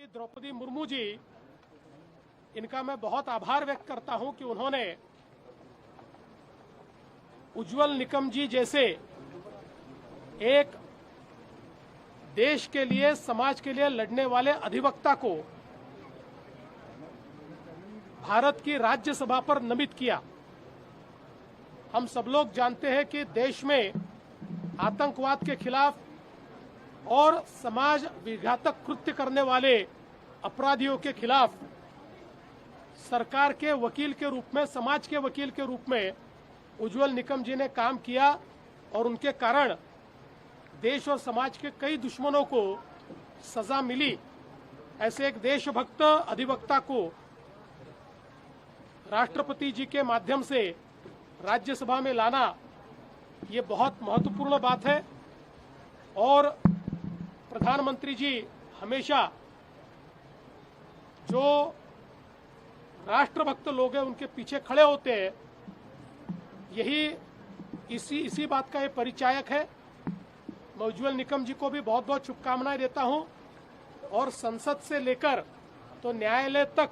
द्रौपदी मुर्मू जी, इनका मैं बहुत आभार व्यक्त करता हूं कि उन्होंने उज्ज्वल निकम जी जैसे एक देश के लिए, समाज के लिए लड़ने वाले अधिवक्ता को भारत की राज्यसभा पर नमित किया। हम सब लोग जानते हैं कि देश में आतंकवाद के खिलाफ और समाज विघातक कृत्य करने वाले अपराधियों के खिलाफ सरकार के वकील के रूप में, समाज के वकील के रूप में उज्ज्वल निकम जी ने काम किया और उनके कारण देश और समाज के कई दुश्मनों को सजा मिली। ऐसे एक देशभक्त अधिवक्ता को राष्ट्रपति जी के माध्यम से राज्यसभा में लाना ये बहुत महत्वपूर्ण बात है और प्रधानमंत्री जी हमेशा जो राष्ट्रभक्त लोग हैं उनके पीछे खड़े होते हैं। यही इसी बात का ये परिचायक है। मैं उज्ज्वल निकम जी को भी बहुत बहुत शुभकामनाएं देता हूं और संसद से लेकर तो न्यायालय तक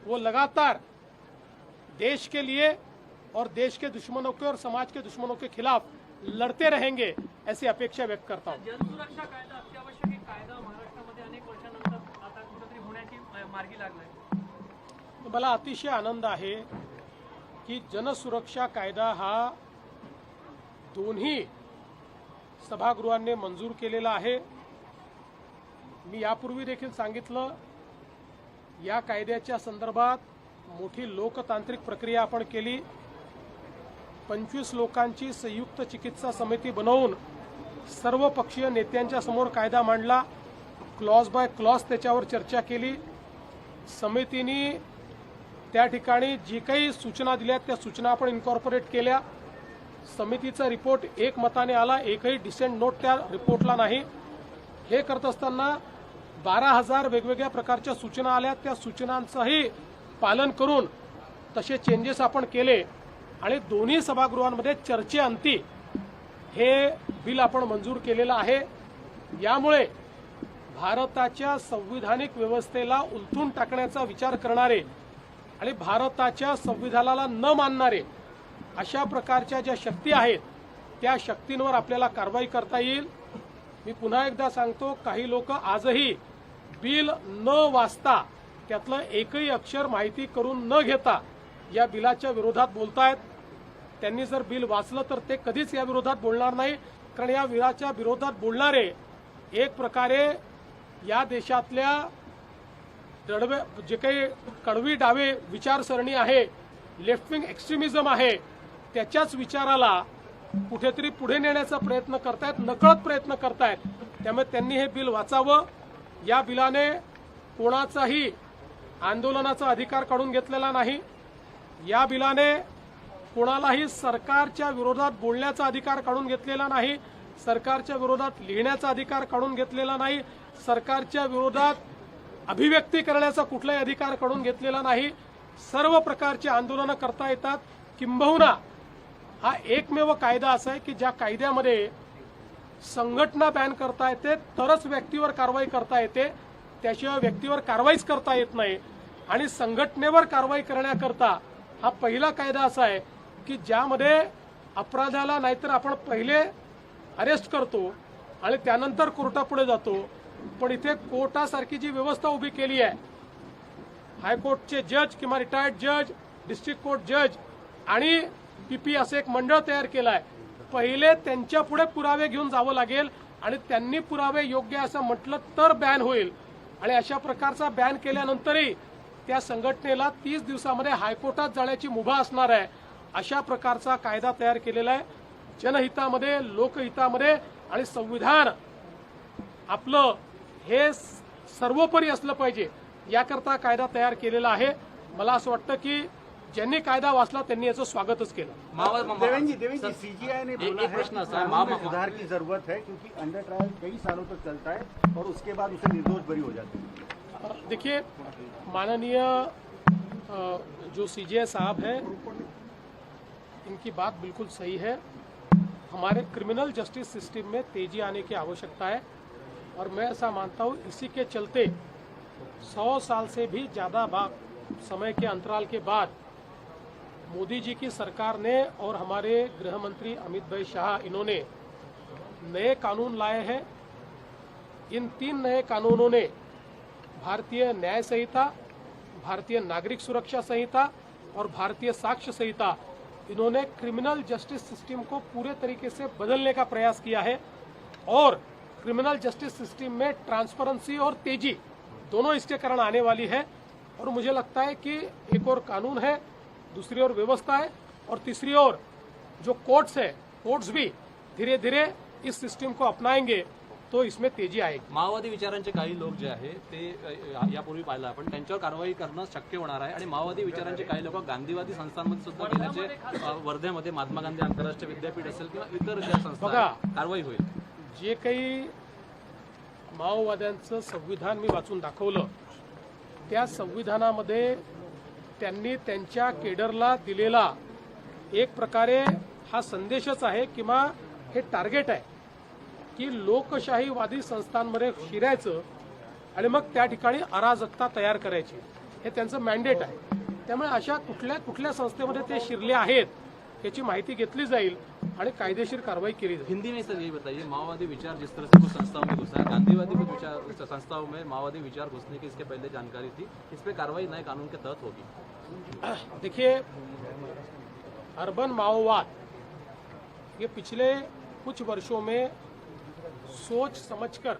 वो लगातार देश के लिए और देश के दुश्मनों के और समाज के दुश्मनों के खिलाफ लड़ते रहेंगे, ऐसी अपेक्षा व्यक्त करता हूं। जनसुरक्षा कायदा अत्यावश्यक एक कायदा महाराष्ट्रामध्ये अनेक वर्षानंतर आता कुठेतरी होण्याची मार्गी लागलाय। मला अतिशय आनंद आहे की जनसुरक्षा कायदा हा दोन्ही सभागृहांनी मंजूर केलेला आहे। मी यापूर्वी देखील सांगितलं, या कायद्याच्या संदर्भात मोठी लोकतांत्रिक प्रक्रिया आपण केली। 25 लोकांची संयुक्त चिकित्सा समिती बनवून सर्व पक्षीय नेत्यांच्या समोर कायदा मांडला, क्लॉज बाय क्लॉज त्याच्यावर चर्चा केली। समितीने त्या ठिकाणी जी काही सूचना दिल्या त्या सूचना आपण इन्कॉर्पोरेट केल्या। समितीचा रिपोर्ट एकमताने आला, एकही डिसेंट नोट त्या रिपोर्टला नाही। हे करत असताना 12,000 वेगवेगळ्या प्रकारच्या सूचना आल्या, त्या सूचनांचंही पालन करून तसे चेंजेस आपण केले आणि दोन्ही सभागृहांमध्ये चर्चेअंती हे बिल आपण मंजूर केलेलं आहे। यामुळे भारताच्या संविधानिक व्यवस्थेला उलथून टाकण्याचा विचार करणारे आणि भारताच्या संविधानाला न मानणारे अशा प्रकारच्या ज्या शक्ती आहेत त्या शक्तींवर आपल्याला कारवाई करता येईल। मी पुन्हा एकदा सांगतो, काही लोक आजही बिल न वाचता त्यातलं एकही अक्षर माहिती करून न घेता या बिलाच्या विरोधात बोलतायत। त्यांनी जर बिल वाचलं तर ते कधीच या विरोधात बोलणार नाही, कारण या बिलाच्या विरोधात बोलणारे एक प्रकारे या देशातल्या जे काही कडवी डावे विचारसरणी आहे, लेफ्ट विंग एक्स्ट्रीमिझम आहे, त्याच्याच विचाराला कुठेतरी पुढे नेण्याचा प्रयत्न करतायत, नकळत प्रयत्न करतायत। त्यामुळे त्यांनी हे बिल वाचावं। या बिलाने कोणाचाही आंदोलनाचा अधिकार काढून घेतलेला नाही। या बिलाने कोणालाही सरकारच्या विरोधात बोलण्याचा अधिकार काढून घेतलेला नाही, सरकारच्या विरोधात लिहिण्याचा अधिकार काढून घेतलेला नाही, सरकारच्या विरोधात अभिव्यक्ती करण्याचा कुठलाही अधिकार काढून घेतलेला नाही। सर्व प्रकारचे आंदोलन करता येतात। किंबहुना हा एकमेव कायदा असा आहे की ज्या कायद्यामध्ये संघटना बॅन करता येते तरच व्यक्तीवर कारवाई करता येते, त्याशिवाय व्यक्तीवर कारवाईच करता येत नाही। आणि संघटनेवर कारवाई करण्याकरता हा पहिला कायदा असा आहे की ज्यामध्ये अपराधाला नाहीतर आपण पहिले अरेस्ट करतो आणि त्यानंतर कोर्टापुढे जातो, पण इथे कोर्टासारखी जी व्यवस्था उभी केली आहे, हायकोर्टचे जज किंवा रिटायर्ड जज, डिस्ट्रिक्ट कोर्ट जज आणि पीपी असं एक मंडळ तयार केलं आहे। पहिले त्यांच्या पुढे पुरावे घेऊन जावं लागेल आणि त्यांनी पुरावे योग्य असं म्हटलं तर बॅन होईल। आणि अशा प्रकारचा बॅन केल्यानंतरही त्या संघटनेला 30 दिवसामध्ये हायकोर्टात जाण्याची मुभा असणार आहे। अशा प्रकारचा कायदा तयार केलेला आहे, जनहितामध्ये, लोकहितामध्ये आणि संविधान आपलं हे सर्वोपरी असलं पाहिजे याकरता कायदा तयार केलेला आहे। मला असं वाटतं की ज्यांनी कायदा वाचला त्यांनी याचं स्वागतच केलं। देवेंद्र जी, सीजीआई ने बोला है कि कानून में सुधार की जरूरत है क्योंकि अंडर ट्रायल कई सालों तक चलता है और उसके बाद उसे निर्दोष बरी हो जाते हैं। देखिए, माननीय जो सीजीआई साहब हैं, इनकी बात बिल्कुल सही है। हमारे क्रिमिनल जस्टिस सिस्टम में तेजी आने की आवश्यकता है और मैं ऐसा मानता हूँ इसी के चलते 100 साल से भी ज़्यादा समय के अंतराल के बाद मोदी जी की सरकार ने और हमारे गृह मंत्री अमित भाई शाह इन्होंने नए कानून लाए हैं। इन 3 नए कानूनों ने भारतीय न्याय संहिता, भारतीय नागरिक सुरक्षा संहिता और भारतीय साक्ष्य संहिता, इन्होंने क्रिमिनल जस्टिस सिस्टम को पूरे तरीके से बदलने का प्रयास किया है और क्रिमिनल जस्टिस सिस्टम में ट्रांसपेरेंसी और तेजी दोनों इसके कारण आने वाली है। और मुझे लगता है कि एक और कानून है, दूसरी ओर व्यवस्था है और तीसरी ओर जो कोर्ट्स भी धीरे धीरे इस सिस्टम को अपनाएंगे तो इसमें तेजी आएगी। माओवादी विचारांचे काही लोक जे आहे ते यापूर्वी पाहिलं आपण, त्यांच्यावर कारवाई करणं शक्य होणार आहे आणि माओवादी विचारांचे काही लोक गांधीवादी संस्थांमध्ये सुद्धा गेल्याचे वर्ध्यामध्ये महात्मा गांधी आंतरराष्ट्रीय विद्यापीठ असेल किंवा इतर ज्या संस्था कारवाई होईल। जे काही माओवाद्यांचं संविधान मी वाचून दाखवलं त्या संविधानामध्ये त्यांनी त्यांच्या केडरला दिलेला एक प्रकारे हा संदेशच आहे किंवा हे टार्गेट आहे की लोकशाहीवादी संस्थांमध्ये शिरायचं आणि मग त्या ठिकाणी अराजकता तयार करायची, हे त्यांचं मॅन्डेट आहे। त्यामुळे अशा कुठल्या संस्थेमध्ये ते शिरले आहेत याची माहिती घेतली जाईल आणि कायदेशीर कारवाई केली जाईल। हिंदी में सर यही बताइए, माओवादी विचार जिस तरह से कुछ संस्थाओं में घुसा है, गांधीवादी कुछ विचार संस्थाओं में माओवादी विचार घुसने की इसके पहले जानकारी थी, इस पे कार्रवाई नए कानून के तहत होगी। देखिए, अर्बन माओवाद ये पिछले कुछ वर्षों में सोच समझकर